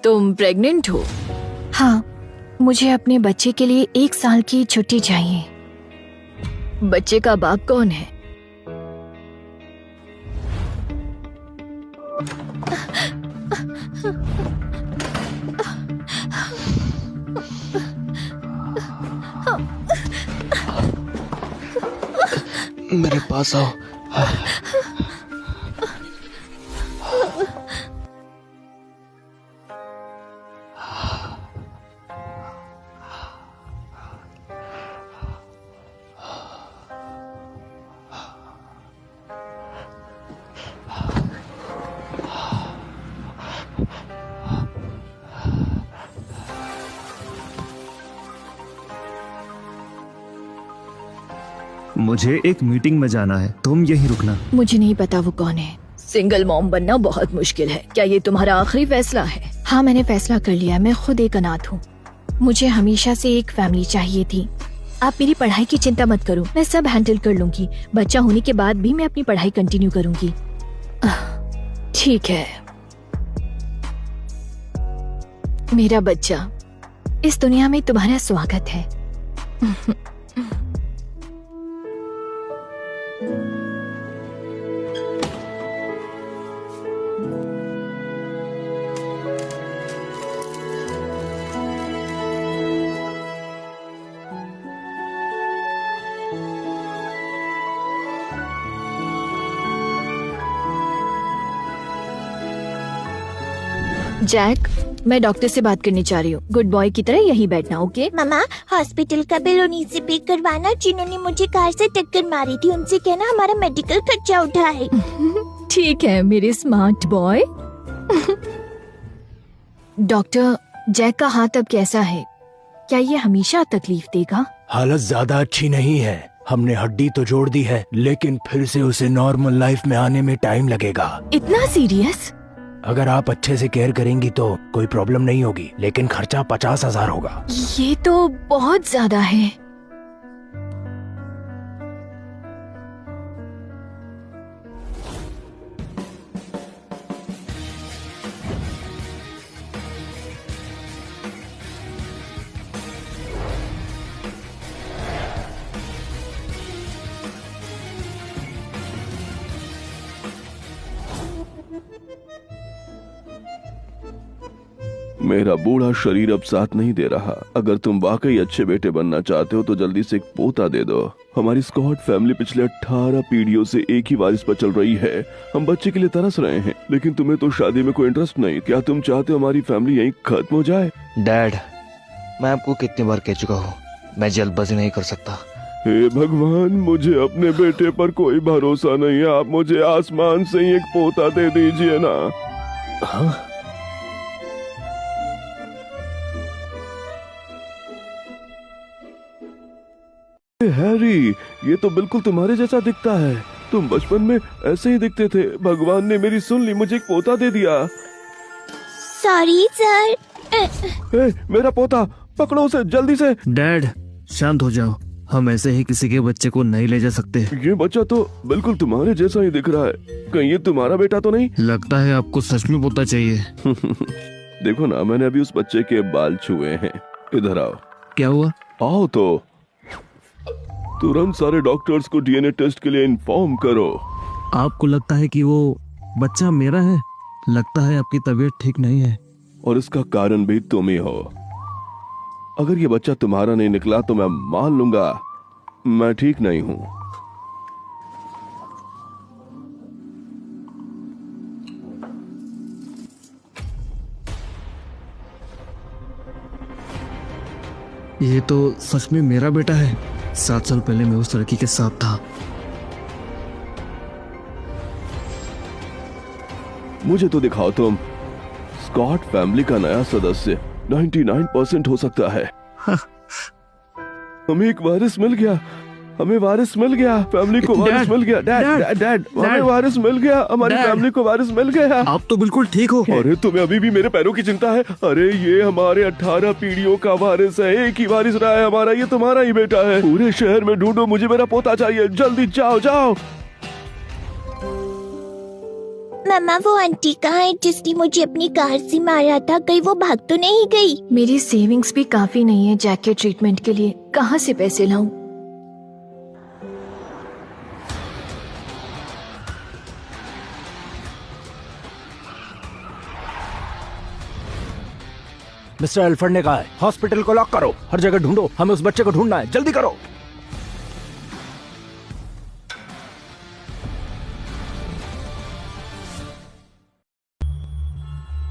तुम प्रेग्नेंट हो? हाँ, मुझे अपने बच्चे के लिए 1 साल की छुट्टी चाहिए। बच्चे का बाप कौन है? मेरे पास आओ। मुझे एक मीटिंग में जाना है, तुम यहीं रुकना। मुझे नहीं पता वो कौन है। सिंगल मॉम बनना बहुत मुश्किल है। क्या ये तुम्हारा आखिरी फैसला है? हाँ, मैंने फैसला कर लिया। मैं खुद एक अनाथ हूँ। मुझे हमेशा से एक फैमिली चाहिए थी। आप मेरी पढ़ाई की चिंता मत करो, मैं सब हैंडल कर लूंगी। बच्चा होने के बाद भी मैं अपनी पढ़ाई कंटिन्यू करूंगी। ठीक है। मेरा बच्चा, इस दुनिया में तुम्हारा स्वागत है। जैक, मैं डॉक्टर से बात करनी चाह रही हूँ। गुड बॉय की तरह यहीं बैठना, ओके? मामा, हॉस्पिटल का बिल उन्हीं से पे करवाना जिन्होंने मुझे कार से टक्कर मारी थी। उनसे कहना हमारा मेडिकल खर्चा उठाए। ठीक है मेरे स्मार्ट बॉय। डॉक्टर, जैक का हाथ अब कैसा है? क्या ये हमेशा तकलीफ देगा? हालत ज्यादा अच्छी नहीं है। हमने हड्डी तो जोड़ दी है, लेकिन फिर से उसे नॉर्मल लाइफ में आने में टाइम लगेगा। इतना सीरियस? अगर आप अच्छे से केयर करेंगी तो कोई प्रॉब्लम नहीं होगी, लेकिन खर्चा 50,000 होगा। ये तो बहुत ज्यादा है। मेरा बूढ़ा शरीर अब साथ नहीं दे रहा। अगर तुम वाकई अच्छे बेटे बनना चाहते हो तो जल्दी से एक पोता दे दो। हमारी स्कॉट फैमिली पिछले 18 पीढ़ियों से एक ही वारिस पर चल रही है। हम बच्चे के लिए तरस रहे हैं, लेकिन तुम्हें तो शादी में कोई इंटरेस्ट नहीं। क्या तुम चाहते हो हमारी फैमिली यहीं खत्म हो जाए? डैड, मैं आपको कितनी बार कह चुका हूँ, मैं जल्दबाजी नहीं कर सकता। हे भगवान, मुझे अपने बेटे पर कोई भरोसा नहीं है। आप मुझे आसमान से ही एक पोता दे दीजिए ना। हाँ? हैरी, ये तो बिल्कुल तुम्हारे जैसा दिखता है। तुम बचपन में ऐसे ही दिखते थे। भगवान ने मेरी सुन ली, मुझे एक पोता दे दिया। Sorry sir. मेरा पोता, पकड़ो उसे जल्दी से। डैड, शांत हो जाओ। हम ऐसे ही किसी के बच्चे को नहीं ले जा सकते। ये बच्चा तो बिल्कुल तुम्हारे जैसा ही दिख रहा है। कहीं ये तुम्हारा बेटा तो नहीं? लगता है आपको सच में पोता चाहिए। देखो ना, मैंने अभी उस बच्चे के बाल छुए हैं। इधर आओ। क्या हुआ? आओ तो। तुरंत सारे डॉक्टर्स को डीएनए टेस्ट के लिए इन्फॉर्म करो। आपको लगता है कि वो बच्चा मेरा है? लगता है आपकी तबीयत ठीक नहीं है। और इसका कारण भी तुम ही हो। अगर ये बच्चा तुम्हारा नहीं निकला तो मैं मान लूंगा मैं ठीक नहीं हूं। ये तो सच में मेरा बेटा है। 7 साल पहले मैं उस लड़की के साथ था। मुझे तो दिखाओ तुम। स्कॉट फैमिली का नया सदस्य 99% हो सकता है। हमें एक वारिस मिल गया। हमें वारिस मिल गया। फैमिली को वारिस मिल गया। डैड, डैड, हमें वारिस मिल गया। हमारी फैमिली को वारिस मिल गया। आप तो बिल्कुल ठीक हो। अरे तुम्हें अभी भी मेरे पैरों की चिंता है? अरे ये हमारे 18 पीढ़ियों का वारिस है। एक ही वारिस रहा है हमारा। ये तुम्हारा ही बेटा है। पूरे शहर में ढूंढो, मुझे मेरा पोता चाहिए। जल्दी जाओ जाओ। मम्मा वो आंटी कहाँ है जिसने मुझे अपनी कार से मारा था? कहीं वो भाग तो नहीं गई? मेरी सेविंग्स भी काफी नहीं है जैक के ट्रीटमेंट के लिए। कहाँ से पैसे लाऊं? मिस्टर एल्फर्ड ने कहा है हॉस्पिटल को लॉक करो, हर जगह ढूंढो, हमें उस बच्चे को ढूंढना है, जल्दी करो।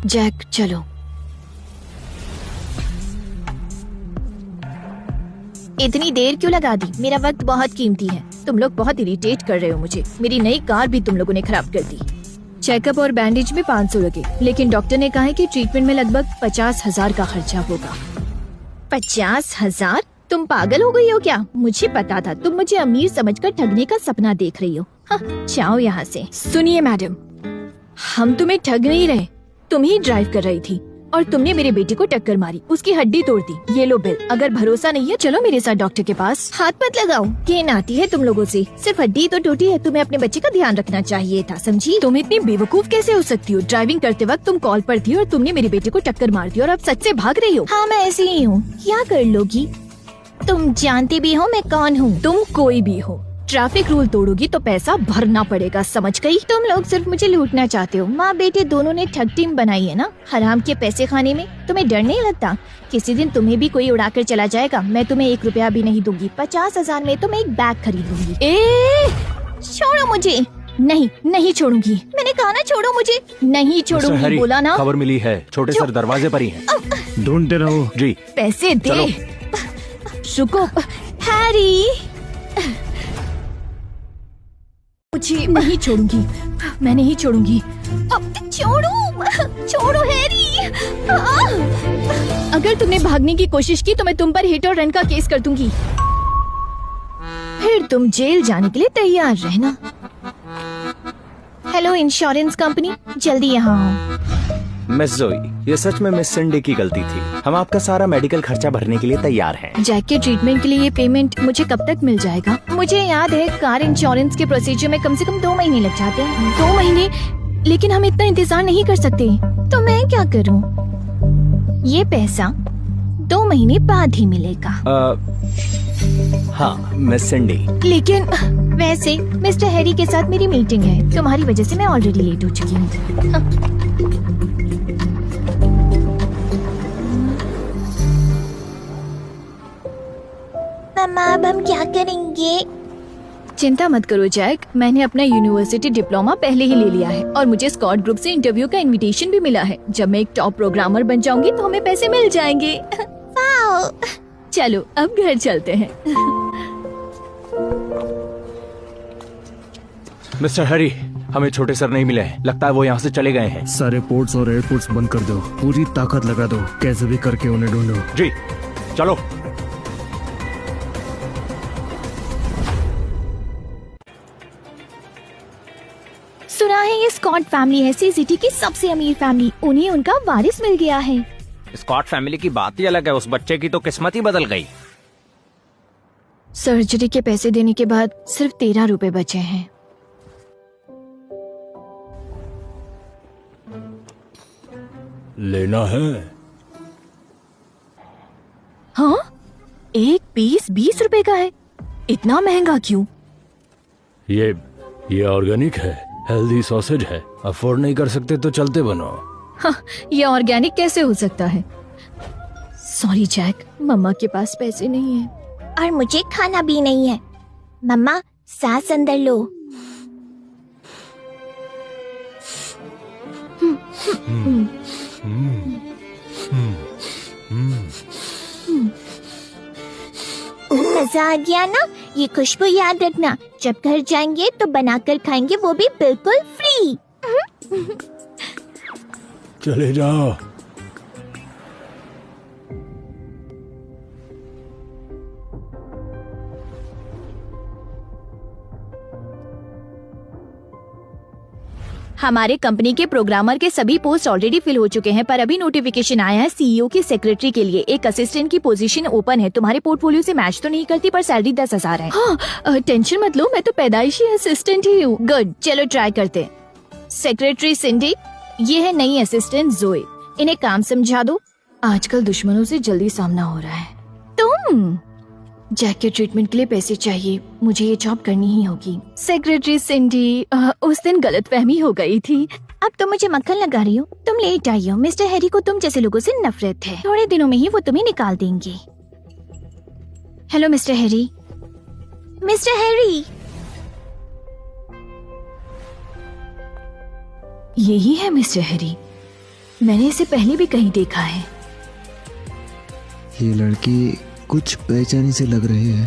जैक चलो। इतनी देर क्यों लगा दी? मेरा वक्त बहुत कीमती है। तुम लोग बहुत इरिटेट कर रहे हो मुझे। मेरी नई कार भी तुम लोगों ने खराब कर दी। चेकअप और बैंडेज में 500 लगे, लेकिन डॉक्टर ने कहा है कि ट्रीटमेंट में लगभग 50,000 का खर्चा होगा। 50,000? तुम पागल हो गई हो क्या? मुझे पता था तुम मुझे अमीर समझकर ठगने का सपना देख रही हो। हाँ, जाओ यहाँ से। सुनिए मैडम, हम तुम्हें ठग नहीं रहे। तुम ही ड्राइव कर रही थी और तुमने मेरे बेटे को टक्कर मारी, उसकी हड्डी तोड़ दी। ये लो बिल। अगर भरोसा नहीं है चलो मेरे साथ डॉक्टर के पास। हाथ मत लगाओ, घिन आती है तुम लोगों से। सिर्फ हड्डी तो टूटी है, तुम्हें अपने बच्चे का ध्यान रखना चाहिए था, समझी? तुम इतनी बेवकूफ कैसे हो सकती हो? ड्राइविंग करते वक्त तुम कॉल पर थी और तुमने मेरे बेटे को टक्कर मार दी और अब सच से भाग रही हो। हाँ, मैं ऐसी ही हूँ। क्या कर लोगी? तुम जानती भी हो मैं कौन हूँ। तुम कोई भी हो, ट्रैफिक रूल तोड़ोगी तो पैसा भरना पड़ेगा, समझ गई? तुम लोग सिर्फ मुझे लूटना चाहते हो। माँ बेटे दोनों ने ठग टीम बनाई है ना, हराम के पैसे खाने में। तुम्हें डर नहीं लगता? किसी दिन तुम्हें भी कोई उड़ा कर चला जाएगा, मैं तुम्हें 1 रुपया भी नहीं दूंगी। 50,000 में तो मैं एक बैग खरीद लूंगी। छोड़ो मुझे। नहीं, नहीं छोड़ूंगी। मैंने कहा ना छोड़ो मुझे। नहीं छोड़ूंगी, बोला ना। खबर मिली है, छोटे सर दरवाजे पर ही हैं। ढूंढते रहो। जी पैसे दे। चलो। रुको हैरी, मुझे नहीं छोड़ूंगी, मैं नहीं छोड़ूंगी। अब छोड़ो हैरी। अगर तुमने भागने की कोशिश की तो मैं तुम पर हिट और रन का केस कर दूंगी। फिर तुम जेल जाने के लिए तैयार रहना। हेलो इंश्योरेंस कंपनी, जल्दी यहाँ आओ। मिस जोई, ये सच में मिस सिंडी की गलती थी। हम आपका सारा मेडिकल खर्चा भरने के लिए तैयार हैं। जैक के ट्रीटमेंट के लिए ये पेमेंट मुझे कब तक मिल जाएगा? मुझे याद है कार इंश्योरेंस के प्रोसीजर में कम से कम 2 महीने लग जाते हैं। 2 महीने? लेकिन हम इतना इंतजार नहीं कर सकते। तो मैं क्या करूं? ये पैसा 2 महीने बाद ही मिलेगा। हाँ मिस सिंडी। लेकिन वैसे मिस्टर हैरी के साथ मेरी मीटिंग है, तुम्हारी वजह से मैं ऑलरेडी लेट हो चुकी हूँ। मम्मा अब हम क्या करेंगे? चिंता मत करो जैक, मैंने अपना यूनिवर्सिटी डिप्लोमा पहले ही ले लिया है और मुझे स्कॉट ग्रुप से इंटरव्यू का इनविटेशन भी मिला है। जब मैं एक टॉप प्रोग्रामर बन जाऊंगी तो हमें पैसे मिल जाएंगे। वाओ! चलो अब घर चलते हैं। मिस्टर हैरी, हमें छोटे सर नहीं मिले हैं, लगता है वो यहाँ से चले गए हैं। सारे पोर्ट्स और एयरपोर्ट्स बंद कर दो, पूरी ताकत लगा दो, कैसे भी करके उन्हें ढूंढो। जी चलो। सुना है ये स्कॉट फैमिली है सिटी की सबसे अमीर फैमिली। उन्हें उनका वारिस मिल गया है। स्कॉट फैमिली की बात ही अलग है, उस बच्चे की तो किस्मत ही बदल गई। सर्जरी के पैसे देने के बाद सिर्फ 13 रुपए बचे हैं। लेना है? हाँ, एक पीस 20 रुपए का है। इतना महंगा क्यों? ये ऑर्गेनिक है, हेल्दी सॉसेज है। अफोर्ड नहीं कर सकते तो चलते बनो। हाँ, ये ऑर्गेनिक कैसे हो सकता है? सॉरी जैक, मम्मा के पास पैसे नहीं है। और मुझे खाना भी नहीं है। मम्मा सांस अंदर लो। मजा आ गया ना? ये खुशबू याद रखना, जब घर जाएंगे तो बनाकर खाएंगे, वो भी बिल्कुल फ्री। चले जाओ। हमारे कंपनी के प्रोग्रामर के सभी पोस्ट ऑलरेडी फिल हो चुके हैं, पर अभी नोटिफिकेशन आया है सीईओ की सेक्रेटरी के लिए एक असिस्टेंट की पोजीशन ओपन है। तुम्हारे पोर्टफोलियो से मैच तो नहीं करती, पर सैलरी 10,000 है। हाँ, टेंशन मत लो, मैं तो पैदाइशी असिस्टेंट ही हूँ। गुड, चलो ट्राई करते हैं। सेक्रेटरी सिंडी, ये है नई असिस्टेंट जोए। इन्हें काम समझा दो। आजकल दुश्मनों से जल्दी सामना हो रहा है। तुम जैक के ट्रीटमेंट के लिए पैसे चाहिए, मुझे ये जॉब करनी ही होगी। सेक्रेटरी सिंडी, उस दिन गलतफहमी हो गई थी। अब तुम मुझे मक्खन लगा रही हो। तुम लेट आई हो। मिस्टर हैरी को तुम जैसे लोगों से नफरत है। थोड़े दिनों में ही वो तुम्हें निकाल देंगे। Hello mister Harry. Mister Harry, यही है मिस्टर हैरी, मैंने इसे पहले भी कहीं देखा है। ये लड़की कुछ बेचैनी से लग रही है।